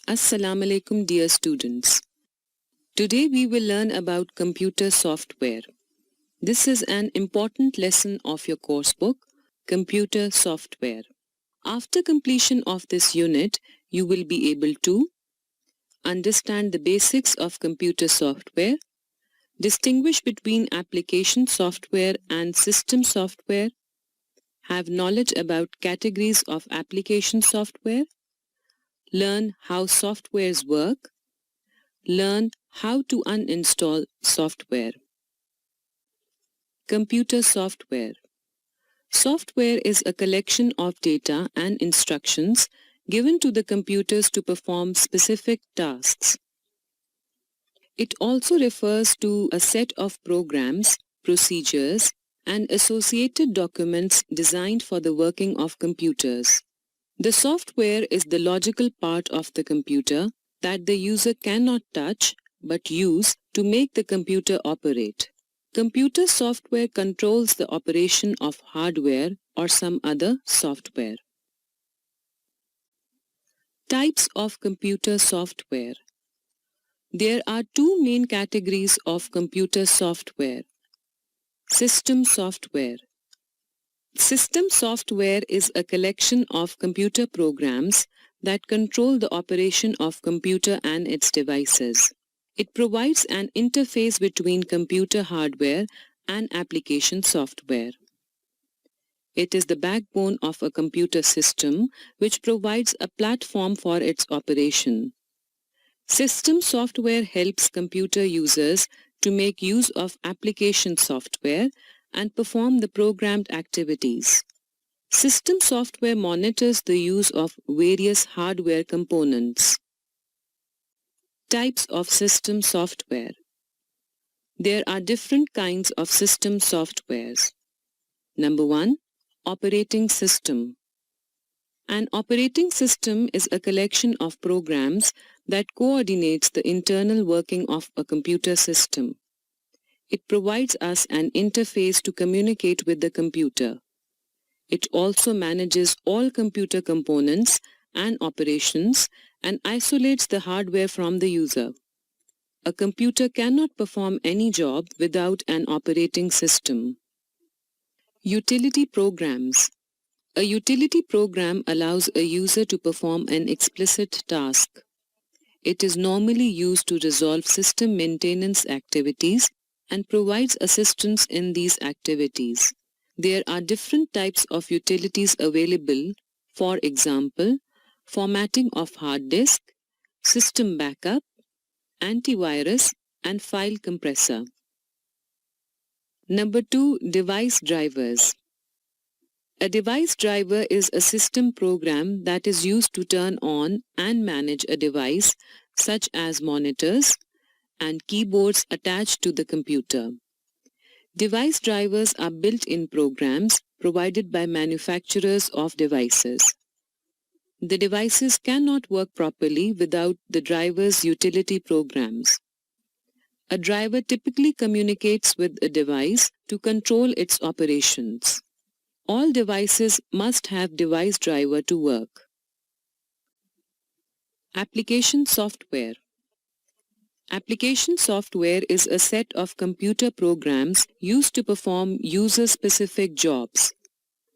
Assalamu alaikum dear students. Today we will learn about computer software. This is an important lesson of your course book, Computer Software. After completion of this unit, you will be able to understand the basics of computer software, distinguish between application software and system software, have knowledge about categories of application software, learn how softwares work, learn how to uninstall software. Computer software. Software is a collection of data and instructions given to the computers to perform specific tasks. It also refers to a set of programs, procedures, and associated documents designed for the working of computers. The software is the logical part of the computer that the user cannot touch but use to make the computer operate. Computer software controls the operation of hardware or some other software. Types of computer software. There are two main categories of computer software. System software. System software is a collection of computer programs that control the operation of computer and its devices. It provides an interface between computer hardware and application software. It is the backbone of a computer system which provides a platform for its operation. System software helps computer users to make use of application software and perform the programmed activities. System software monitors the use of various hardware components. Types of system software. There are different kinds of system softwares. Number 1. Operating system. An operating system is a collection of programs that coordinates the internal working of a computer system. It provides us an interface to communicate with the computer. It also manages all computer components and operations and isolates the hardware from the user. A computer cannot perform any job without an operating system. Utility programs. A utility program allows a user to perform an explicit task. It is normally used to resolve system maintenance activities and provides assistance in these activities. There are different types of utilities available, for example, formatting of hard disk, system backup, antivirus, and file compressor. Number 2. Device drivers. A device driver is a system program that is used to turn on and manage a device such as monitors and keyboards attached to the computer. Device drivers are built-in programs provided by manufacturers of devices. The devices cannot work properly without the driver's utility programs. A driver typically communicates with a device to control its operations. All devices must have device driver to work. Application software. Application software is a set of computer programs used to perform user-specific jobs.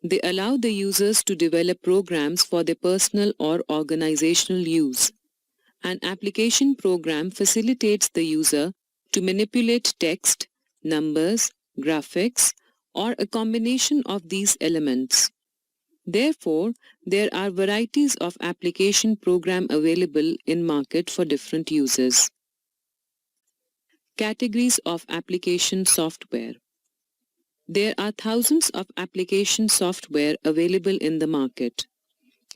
They allow the users to develop programs for their personal or organizational use. An application program facilitates the user to manipulate text, numbers, graphics, or a combination of these elements. Therefore, there are varieties of application program available in market for different uses. Categories of application software. There are thousands of application software available in the market.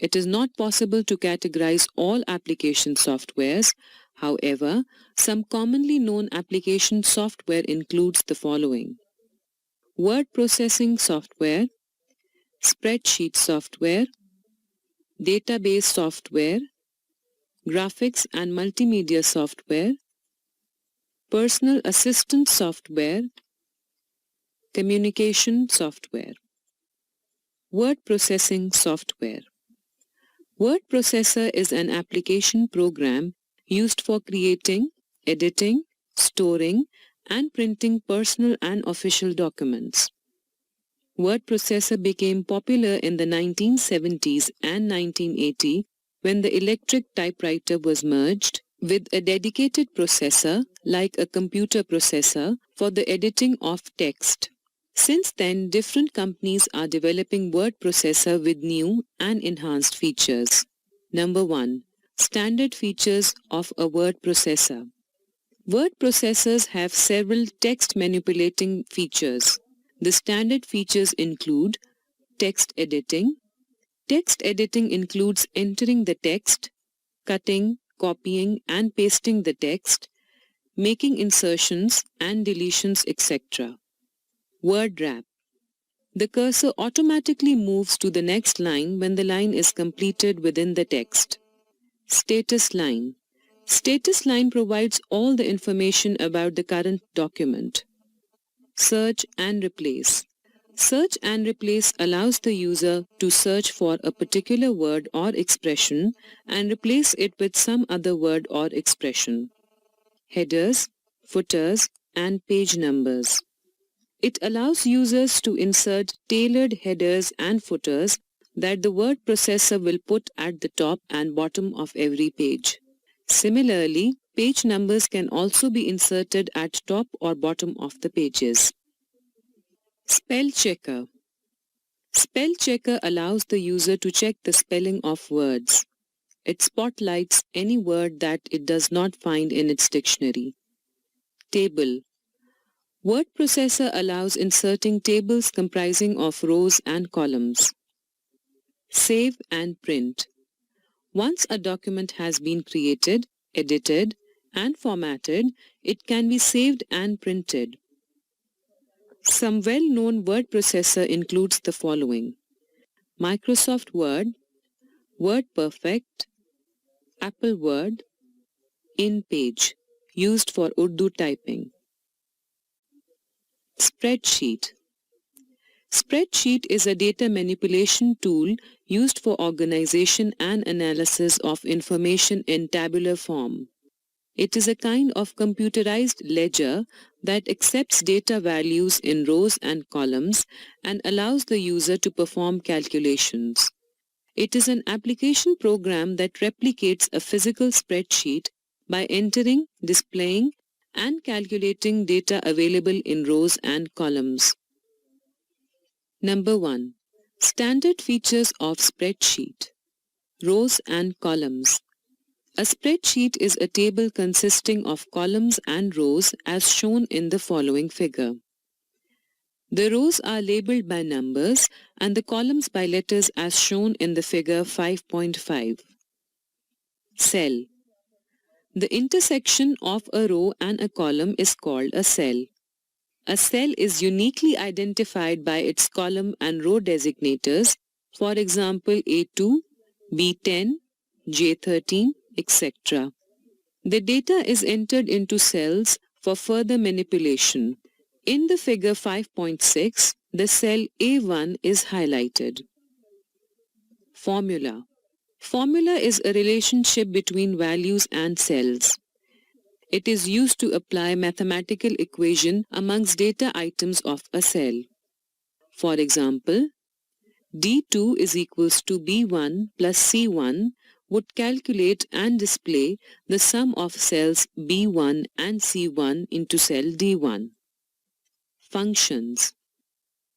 It is not possible to categorize all application softwares. However, some commonly known application software includes the following: word processing software, spreadsheet software, database software, graphics and multimedia software, personal assistant software, communication software. Word processing software. Word processor is an application program used for creating, editing, storing, and printing personal and official documents. Word processor became popular in the 1970s and 1980 when the electric typewriter was merged with a dedicated processor like a computer processor for the editing of text. Since then, different companies are developing word processor with new and enhanced features. Number 1. Standard features of a word processor. Word processors have several text manipulating features. The standard features include text editing. Text editing includes entering the text, cutting, copying and pasting the text, making insertions and deletions, etc. Word wrap. The cursor automatically moves to the next line when the line is completed within the text. Status line. Status line provides all the information about the current document. Search and replace. Search and replace allows the user to search for a particular word or expression and replace it with some other word or expression. Headers, footers, and page numbers. It allows users to insert tailored headers and footers that the word processor will put at the top and bottom of every page. Similarly, page numbers can also be inserted at top or bottom of the pages. Spell checker. Spell checker allows the user to check the spelling of words. It spotlights any word that it does not find in its dictionary. Table. Word processor allows inserting tables comprising of rows and columns. Save and print. Once a document has been created, edited, and formatted, it can be saved and printed. Some well-known word processor includes the following: Microsoft Word, WordPerfect, Apple Word, InPage, used for Urdu typing. Spreadsheet. Spreadsheet is a data manipulation tool used for organization and analysis of information in tabular form. It is a kind of computerized ledger that accepts data values in rows and columns and allows the user to perform calculations. It is an application program that replicates a physical spreadsheet by entering, displaying, and calculating data available in rows and columns. Number 1. Standard features of spreadsheet. Rows and columns. A spreadsheet is a table consisting of columns and rows as shown in the following figure. The rows are labeled by numbers and the columns by letters as shown in the figure 5.5. Cell. The intersection of a row and a column is called a cell. A cell is uniquely identified by its column and row designators, for example A2, B10, J13, etc. The data is entered into cells for further manipulation. In the figure 5.6, the cell A1 is highlighted. Formula. Formula is a relationship between values and cells. It is used to apply mathematical equation amongst data items of a cell. For example, D2 is equals to B1 plus C1 would calculate and display the sum of cells B1 and C1 into cell D1. Functions.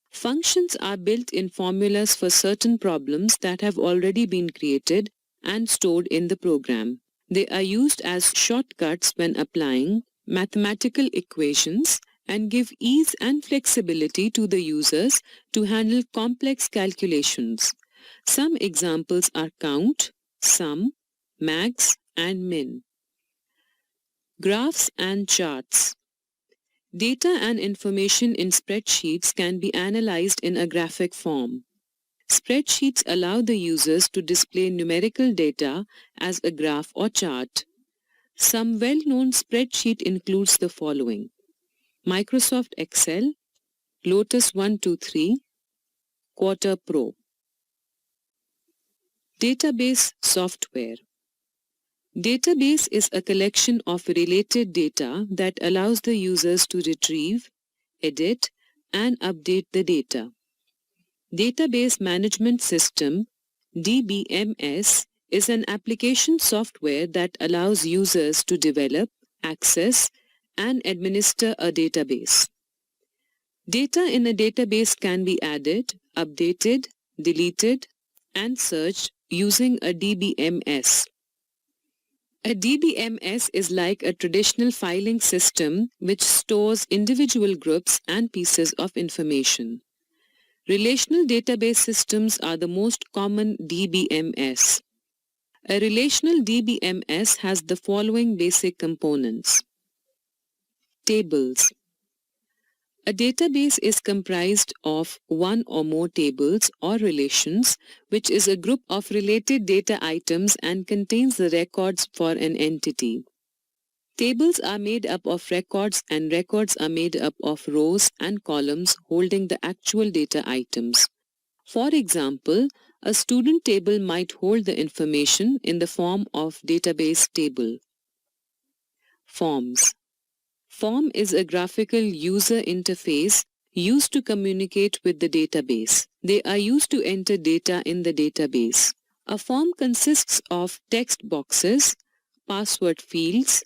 Functions are built-in formulas for certain problems that have already been created and stored in the program. They are used as shortcuts when applying mathematical equations and give ease and flexibility to the users to handle complex calculations. Some examples are count, sum, max, and min. Graphs and charts. Data and information in spreadsheets can be analyzed in a graphic form. Spreadsheets allow the users to display numerical data as a graph or chart. Some well-known spreadsheet includes the following: Microsoft Excel, Lotus 123, Quarter Pro. Database software. Database is a collection of related data that allows the users to retrieve, edit, and update the data. Database Management System (DBMS) is an application software that allows users to develop, access, and administer a database. Data in a database can be added, updated, deleted, and searched using a DBMS. A DBMS is like a traditional filing system which stores individual groups and pieces of information. Relational database systems are the most common DBMS. A relational DBMS has the following basic components. Tables. A database is comprised of one or more tables or relations, which is a group of related data items and contains the records for an entity. Tables are made up of records and records are made up of rows and columns holding the actual data items. For example, a student table might hold the information in the form of database table. Forms. Form is a graphical user interface used to communicate with the database. They are used to enter data in the database. A form consists of text boxes, password fields,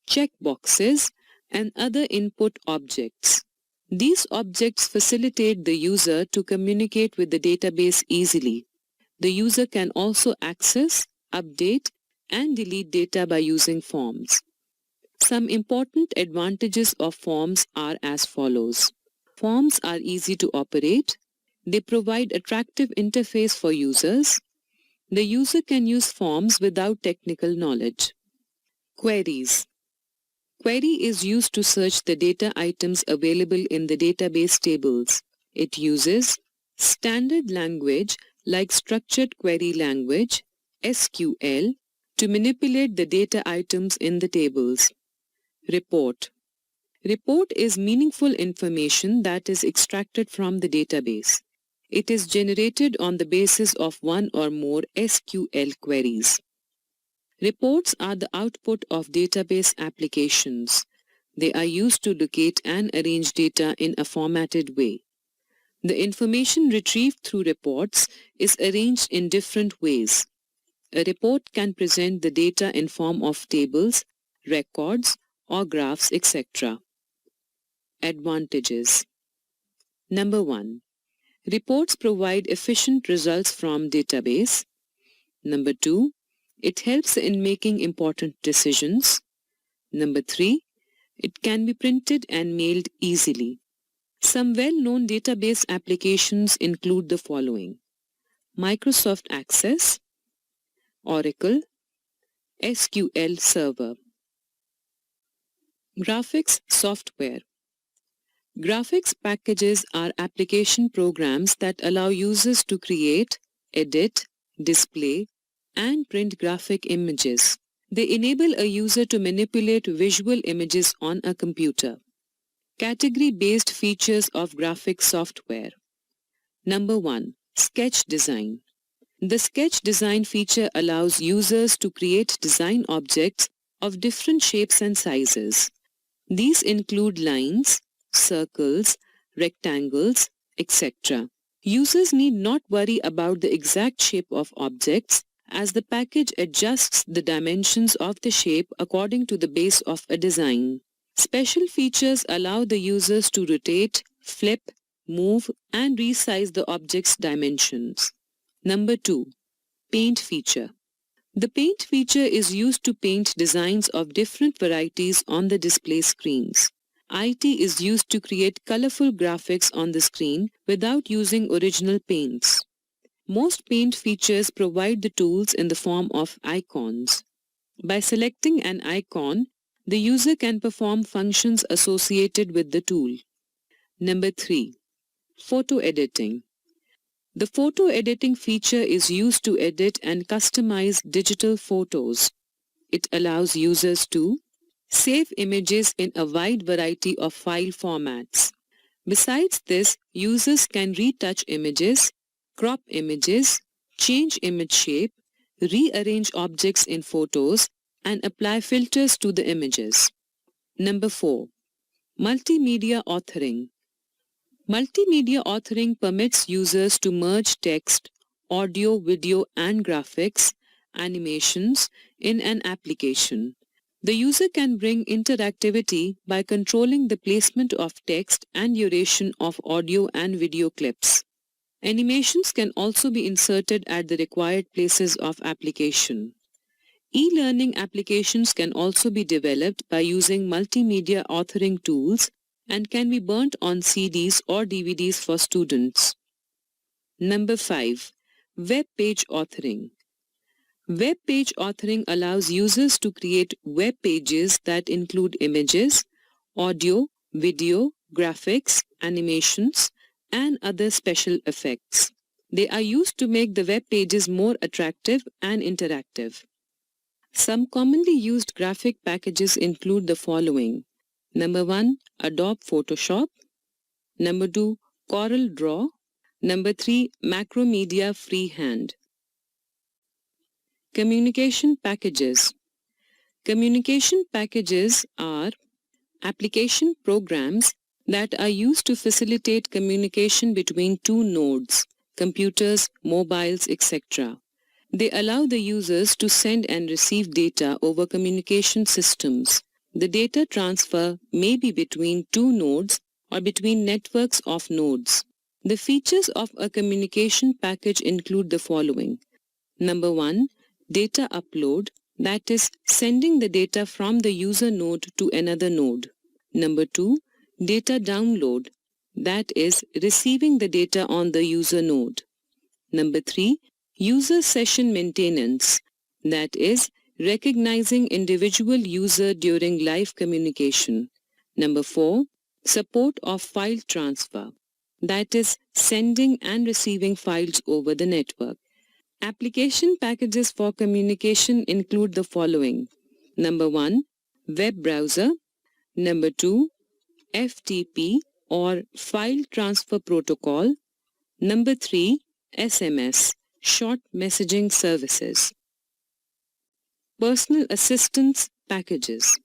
check boxes, and other input objects. These objects facilitate the user to communicate with the database easily. The user can also access, update, and delete data by using forms. Some important advantages of forms are as follows. Forms are easy to operate. They provide attractive interface for users. The user can use forms without technical knowledge. Queries. Query is used to search the data items available in the database tables. It uses standard language like structured query language, SQL, to manipulate the data items in the tables. Report. Report is meaningful information that is extracted from the database. It is generated on the basis of one or more SQL queries. Reports are the output of database applications. They are used to locate and arrange data in a formatted way. The information retrieved through reports is arranged in different ways. A report can present the data in form of tables, records, or graphs, etc. Advantages. Number 1. Reports provide efficient results from database. Number 2. It helps in making important decisions. Number 3. It can be printed and mailed easily. Some well-known database applications include the following: Microsoft Access, Oracle, SQL Server. Graphics software. Graphics packages are application programs that allow users to create, edit, display, and print graphic images. They enable a user to manipulate visual images on a computer. Category-based features of graphics software. Number 1. Sketch design. The sketch design feature allows users to create design objects of different shapes and sizes. These include lines, circles, rectangles, etc. Users need not worry about the exact shape of objects, as the package adjusts the dimensions of the shape according to the base of a design. Special features allow the users to rotate, flip, move, and resize the object's dimensions. Number 2. Paint feature. The paint feature is used to paint designs of different varieties on the display screens. IT is used to create colorful graphics on the screen without using original paints. Most paint features provide the tools in the form of icons. By selecting an icon, the user can perform functions associated with the tool. Number 3. Photo editing. The photo editing feature is used to edit and customize digital photos. It allows users to save images in a wide variety of file formats. Besides this, users can retouch images, crop images, change image shape, rearrange objects in photos, and apply filters to the images. Number 4. Multimedia authoring. Multimedia authoring permits users to merge text, audio, video, and graphics, animations in an application. The user can bring interactivity by controlling the placement of text and duration of audio and video clips. Animations can also be inserted at the required places of application. E-learning applications can also be developed by using multimedia authoring tools and can be burnt on CDs or DVDs for students. Number 5. Web page authoring. Web page authoring allows users to create web pages that include images, audio, video, graphics, animations, and other special effects. They are used to make the web pages more attractive and interactive. Some commonly used graphic packages include the following. Number 1. Adobe Photoshop. Number 2. Corel Draw. Number 3. Macromedia Freehand. Communication packages. Communication packages are application programs that are used to facilitate communication between two nodes, computers, mobiles, etc. They allow the users to send and receive data over communication systems. The data transfer may be between two nodes or between networks of nodes. The features of a communication package include the following. Number 1. Data upload, that is, sending the data from the user node to another node. Number 2. Data download, that is, receiving the data on the user node. Number 3. User session maintenance, that is, recognizing individual user during live communication. Number 4. Support of file transfer, that is, sending and receiving files over the network. Application packages for communication include the following. Number 1. Web browser. Number 2. FTP or File Transfer Protocol. Number 3. SMS, Short Messaging Services. Personal Assistance Packages.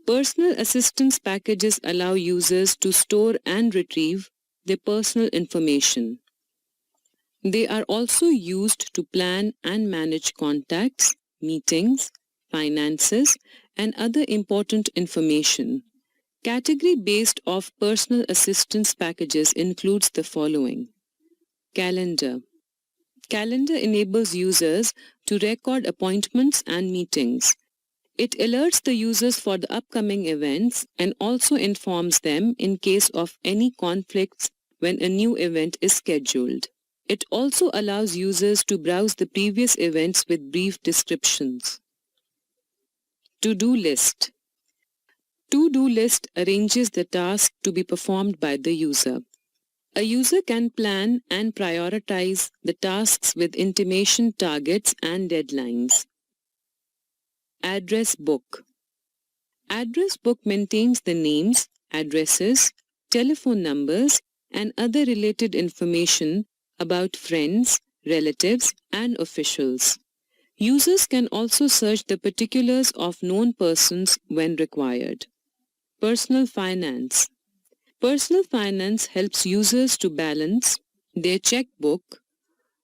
Personal assistance packages allow users to store and retrieve their personal information. They are also used to plan and manage contacts, meetings, finances, and other important information. Category-based of personal assistance packages includes the following. Calendar. Calendar enables users to record appointments and meetings. It alerts the users for the upcoming events and also informs them in case of any conflicts when a new event is scheduled. It also allows users to browse the previous events with brief descriptions. To-do list. To-do list arranges the task to be performed by the user. A user can plan and prioritize the tasks with intimation targets and deadlines. Address book. Address book maintains the names, addresses, telephone numbers, and other related information about friends, relatives, and officials. Users can also search the particulars of known persons when required. Personal finance. Personal finance helps users to balance their checkbook,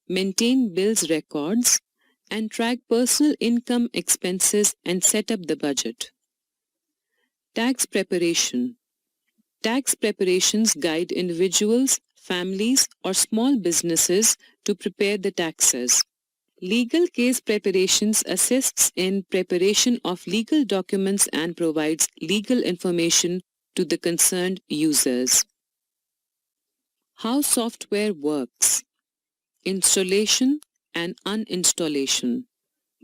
maintain bills records, and track personal income expenses and set up the budget. Tax preparation. Tax preparations guide individuals, families, or small businesses to prepare the taxes. Legal case preparations assists in preparation of legal documents and provides legal information to the concerned users. How software works. Installation and uninstallation.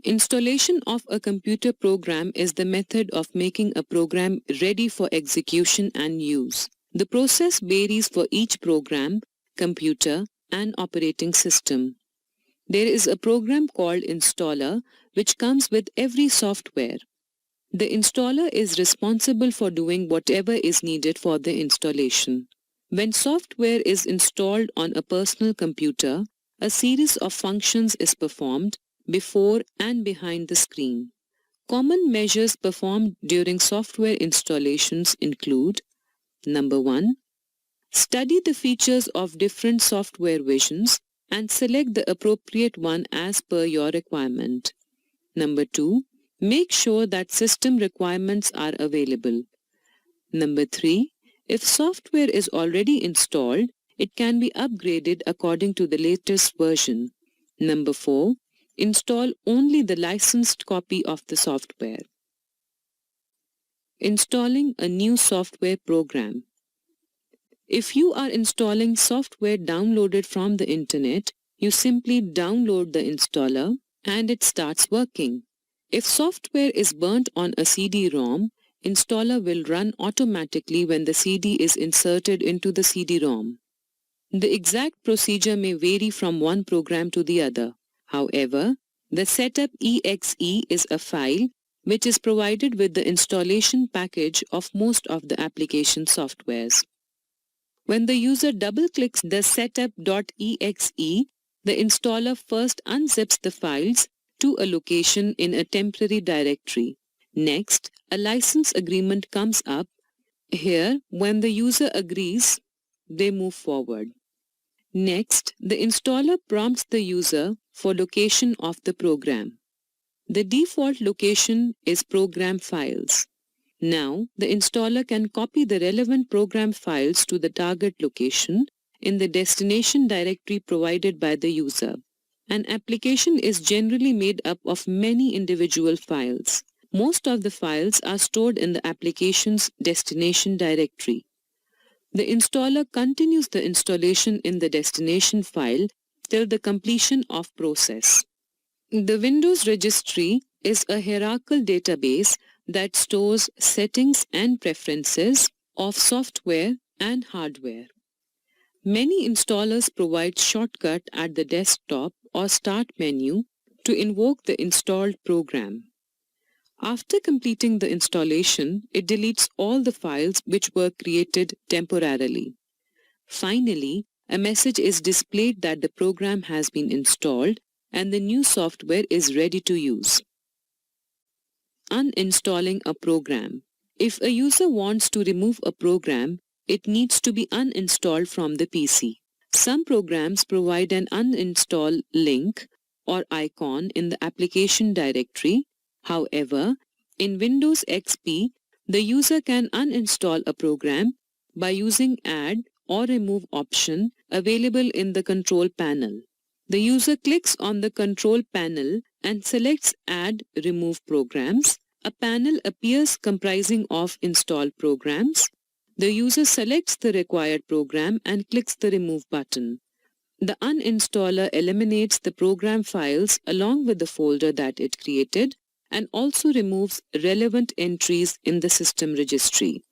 Installation of a computer program is the method of making a program ready for execution and use. The process varies for each program, computer, and operating system. There is a program called installer which comes with every software. The installer is responsible for doing whatever is needed for the installation. When software is installed on a personal computer, a series of functions is performed before and behind the screen. Common measures performed during software installations include: number 1. Study the features of different software versions and select the appropriate one as per your requirement. Number 2. Make sure that system requirements are available. Number 3. If software is already installed, it can be upgraded according to the latest version. Number 4. Install only the licensed copy of the software. Installing a new software program. If you are installing software downloaded from the internet, you simply download the installer and it starts working. If software is burnt on a CD-ROM, installer will run automatically when the CD is inserted into the CD-ROM. The exact procedure may vary from one program to the other. However, the setup.exe is a file which is provided with the installation package of most of the application softwares. When the user double-clicks the setup.exe, the installer first unzips the files to a location in a temporary directory. Next, a license agreement comes up. Here, when the user agrees, they move forward. Next, the installer prompts the user for location of the program. The default location is program files. Now, the installer can copy the relevant program files to the target location in the destination directory provided by the user. An application is generally made up of many individual files. Most of the files are stored in the application's destination directory. The installer continues the installation in the destination file till the completion of process. The Windows registry is a hierarchical database that stores settings and preferences of software and hardware. Many installers provide shortcut at the desktop or start menu to invoke the installed program. After completing the installation, it deletes all the files which were created temporarily. Finally, a message is displayed that the program has been installed and the new software is ready to use. Uninstalling a program. If a user wants to remove a program, it needs to be uninstalled from the PC. Some programs provide an uninstall link or icon in the application directory. However, in Windows XP, the user can uninstall a program by using Add or Remove option available in the control panel. The user clicks on the control panel and selects Add Remove Programs. A panel appears comprising of installed programs. The user selects the required program and clicks the Remove button. The uninstaller eliminates the program files along with the folder that it created and also removes relevant entries in the system registry.